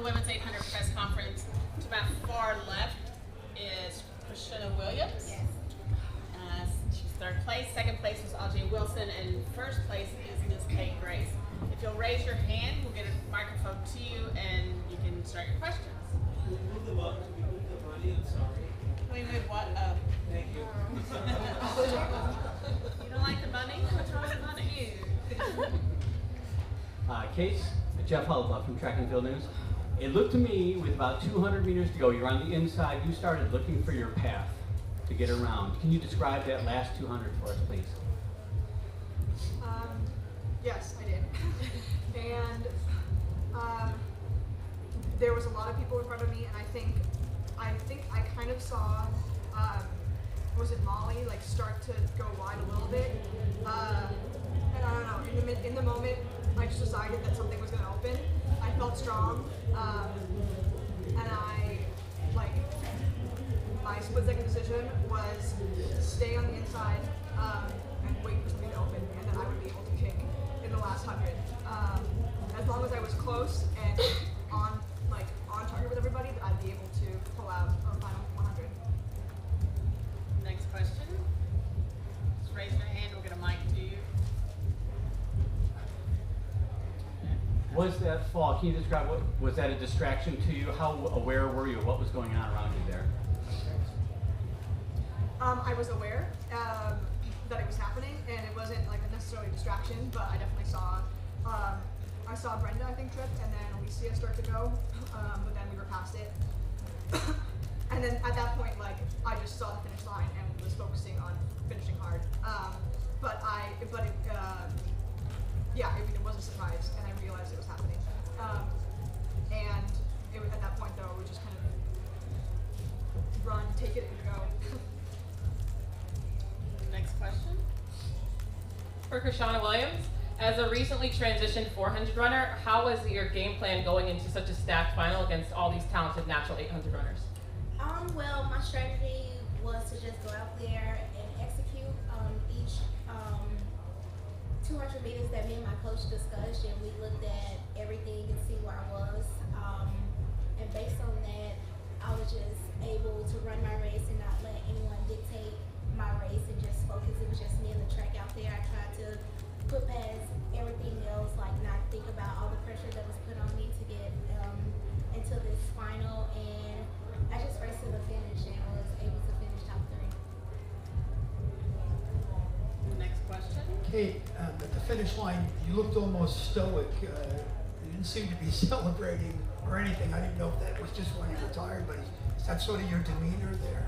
Women's 800 press conference. To my far left is Christina Williams. Yes. She's third place. Second place was Ajay Wilson, and first place is Miss Kate Grace. If you'll raise your hand, we'll get a microphone to you, and you can start your questions. Can we move the money? I'm sorry. Can we move what up? Thank you. You don't like the money? What's wrong with the money? Case, Jeff Hullabut from Track and Field News. It looked to me, with about 200 meters to go, you're on the inside, you started looking for your path to get around. Can you describe that last 200 for us, please? Yes, I did. And there was a lot of people in front of me, and I think I kind of saw, was it Molly, like start to go wide a little bit. And I don't know, in the moment, I just decided that something was going to open. I felt strong, and my split-second decision was stay on the inside and wait for something to open, and then I would be able to kick in the last 100. As long as I was close and on target with everybody, that I'd be able to pull out a final 100. Next question. Just raise your hand, we'll get a mic to you. Was that fall, can you describe, was that a distraction to you? How aware were you of what was going on around you there? I was aware that it was happening, and it wasn't like a necessarily distraction, but I definitely saw, I saw Brenda, I think, trip, and then Alicia start to go, but then we were past it. And then at that point, I just saw the finish line and was focusing on finishing hard. It was a surprise, and I realized it was happening. At that point, though, we just kind of run, take it, and go. Next question. For Krishana Williams, as a recently transitioned 400 runner, how was your game plan going into such a stacked final against all these talented natural 800 runners? Well, my strategy was to just go out there and execute each 200 meters that me and my coach discussed, and we looked at everything and see where I was. And based on that, I was just able to run my race and not let anyone dictate my race and just focus. It was just me and the track out there. I tried to put past everything else, not think about all the pressure that was put on me to get into this final, and I just raced to the finish and was able to finish top 3. Next question. Kate, at the finish line, you looked almost stoic. You didn't seem to be celebrating or anything. I didn't know if that was just when you were tired, but is that sort of your demeanor there?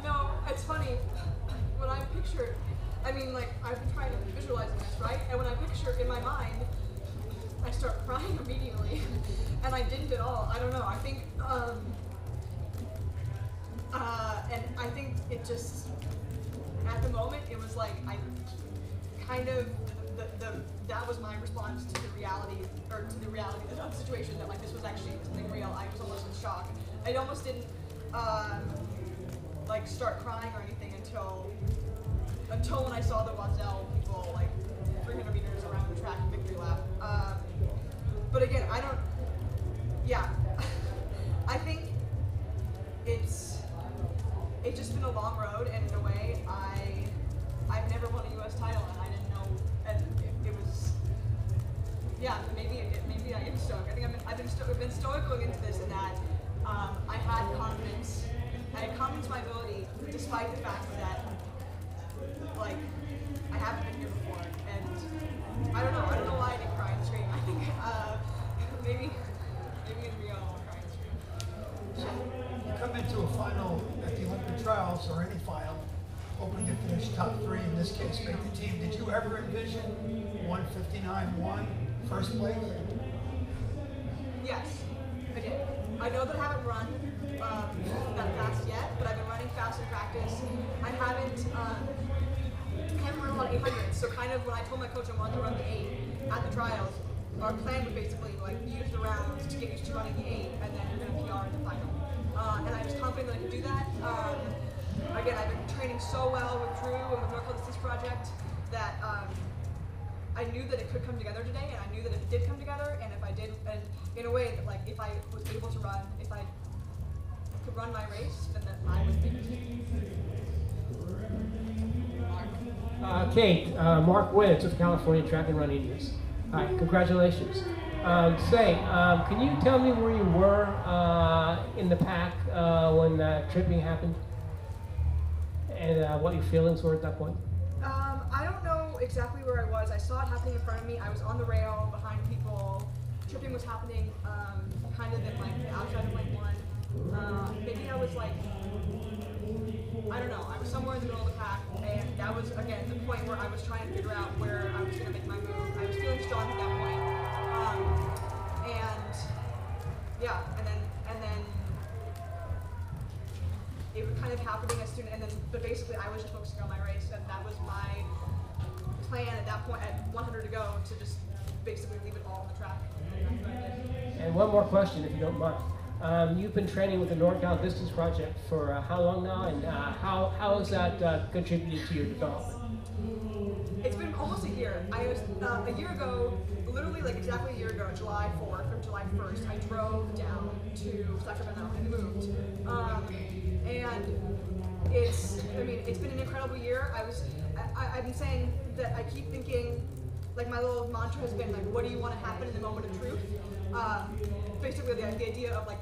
No, it's funny. When I picture, I've been trying to visualizing this, right? And when I picture in my mind, I start crying immediately. And I didn't at all. I don't know. I think, and I think it just, at the moment, it was like, I kind of, that was my response to the reality of the situation, that this was actually something real. I was almost in shock. I almost didn't, start crying or anything until when I saw the Waddell people 300 meters around the track victory lap. But again, I think it's just been a long road, and in a way, I've never won a U.S. title, and I didn't know, and it was, maybe I am stoic. I think I've been stoic going into this, in that I had confidence in my ability, despite the fact that I haven't been here before, and I don't know why I didn't cry and scream. I think maybe in Rio I'll cry and scream. You come into a final at the Olympic trials, or any final, hoping to finish top 3, in this case, make the team. Did you ever envision 1:59.1 first place? Yes, I did. I know that I haven't run that fast yet, but I've been running fast in practice. I haven't run a lot of 800s, so kind of when I told my coach I wanted to run the 8 at the trials, our plan was basically use the rounds to get used to running the 8, and then you're going to PR in the final. And I was confident that I could do that. Again, I've been training so well with Drew and the North Distance Project that I I knew that it could come together today, and I knew that it did come together, and if I did, and in a way that like if I was able to run, if I could run my race, then that I would be. Kate, Mark Wentz with California Track and Run Indians. Hi, congratulations. Say, can you tell me where you were in the pack when tripping happened, and what your feelings were at that point? I don't know exactly where I was. I saw it happening in front of me. I was on the rail behind people. Tripping was happening kind of in like the outside of lane 1. Maybe I was like, I don't know. I was somewhere in the middle of the pack, and that was again the point where I was trying to figure out where I was going to make my move. I was feeling strong at that point, and yeah, and then it was kind of happening as soon, but basically I was just focusing on my race, and that was my plan at that point at 100 to go to just basically leave it all on the track. And one more question, if you don't mind. You've been training with the NorCal Distance Project for how long now, and how has that contributed to your development? It's been almost a year. I was a year ago, literally like exactly a year ago, July 4th or July 1st, I drove down to Sacramento and moved. And it's been an incredible year. I've been saying that I keep thinking, like my little mantra has been like, what do you want to happen in the moment of truth? Basically the idea of like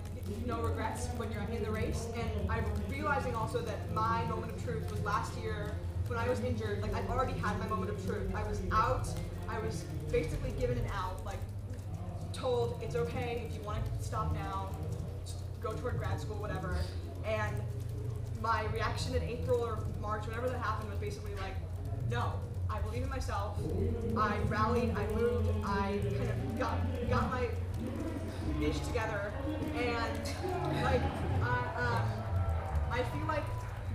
no regrets when you're in the race. And I'm realizing also that my moment of truth was last year when I was injured. Like I've already had my moment of truth. I was out. I was basically given an out, like told it's okay if you want to stop now, just go toward grad school, whatever. And my reaction in April or March, whenever that happened, was basically like, no, I believe in myself. I rallied, I moved, I kind of got my ish together, and like I feel like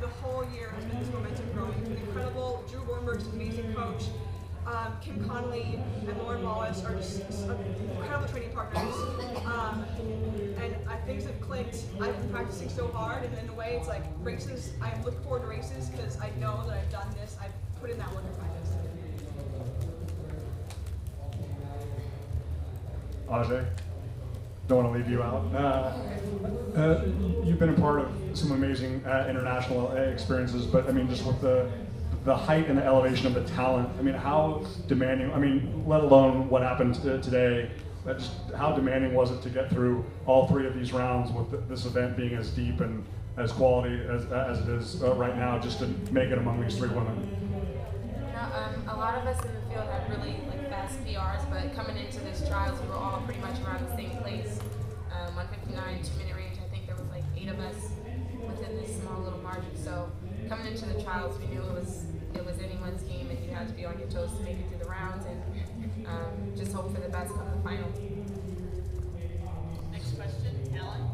the whole year has been this momentum growing. It's been incredible. Drew Bornberg's an amazing coach. Kim Connolly and Lauren Wallace are just incredible training partners. And things have clicked. I've been practicing so hard, and in a way it's like races, I look forward to races because I know that I've done this, I've put in that work in practice. Ajay, don't want to leave you out. You've been a part of some amazing international experiences, but I mean, just with the height and the elevation of the talent, I mean, how demanding, I mean, let alone what happened today, just how demanding was it to get through all three of these rounds with this event being as deep and as quality as it is right now, just to make it among these three women? A lot of us in the field had really fast PRs, but coming into this trials, we were all pretty much around the same place. 159, 2-minute range. I think there was 8 of us within this small little margin. So coming into the trials, we knew it was anyone's game, and you had to be on your toes to make it through the rounds, and just hope for the best come the final. Next question, Ellen.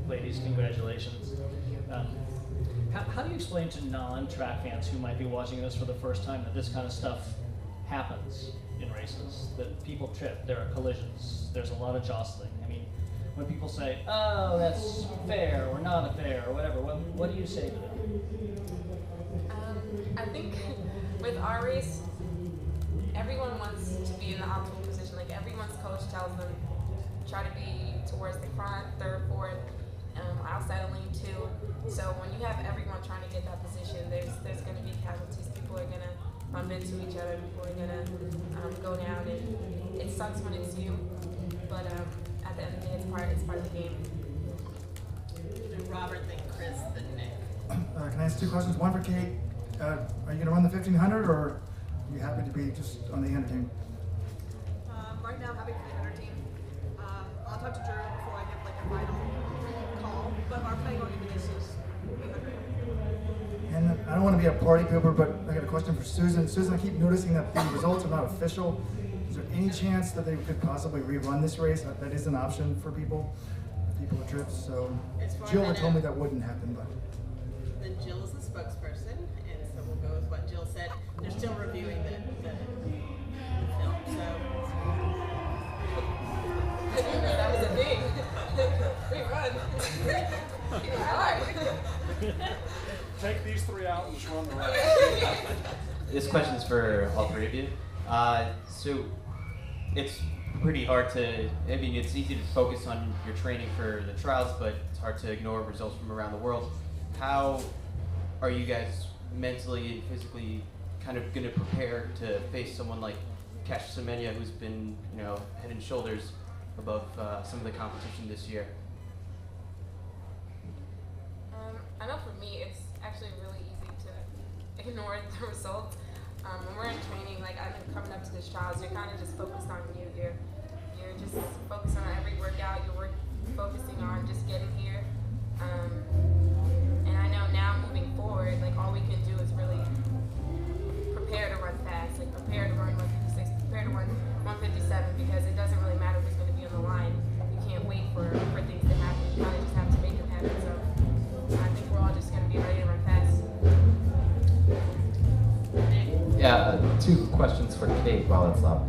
Ladies, congratulations. How do you explain to non-track fans who might be watching this for the first time that this kind of stuff happens in races? That people trip, there are collisions, there's a lot of jostling. I mean, when people say, oh, that's fair or not fair or whatever, what do you say to them? I think with our race, everyone wants to be in the optimal position. Everyone's coach tells them, try to be towards the front, third, fourth, outside of lane 2. So when you have everyone trying to get that position, there's going to be casualties. People are going to bump into each other. People are going to go down, and it sucks when it's you. But at the end of the day, it's part of the game. Then Robert, then Chris, then Nick. Can I ask 2 questions? One for Kate. Are you going to run the 1500, or are you happy to be just on the 100 team? Right now, I'm happy for the 100 team. I'll talk to Drew before I give a final call, but our plan going into this is 800. And I don't want to be a party pooper, but I got a question for Susan. Susan, I keep noticing that the results are not official. Is there any chance that they could possibly rerun this race? That is an option for people with trips. So Jill had told me that wouldn't happen, but. Then Jill is the spokesperson, and so we'll go with what Jill said. They're still reviewing the film, so. That was a big run. Take these 3 out and just run the rest. This question's for all three of you. So it's pretty hard to, I mean, it's easy to focus on your training for the trials, but it's hard to ignore results from around the world. How are you guys mentally and physically kind of going to prepare to face someone like Cassius Semenya, who's been, you know, head and shoulders above some of the competition this year? I know for me, it's actually really easy to ignore the results. When we're in training, like I've been coming up to these trials, you're kind of just focused on you. You're just focused on every workout. You're focusing on just getting here. And I know now moving forward, like all we can do is really prepare to run fast, like prepare to run 156, prepare to run 157, because it doesn't really matter who's going to be on the line. You can't wait for things to happen. You kind of just have to make them happen. So I think we're all just going to be ready to run fast. Yeah, two questions for Kate while it's up.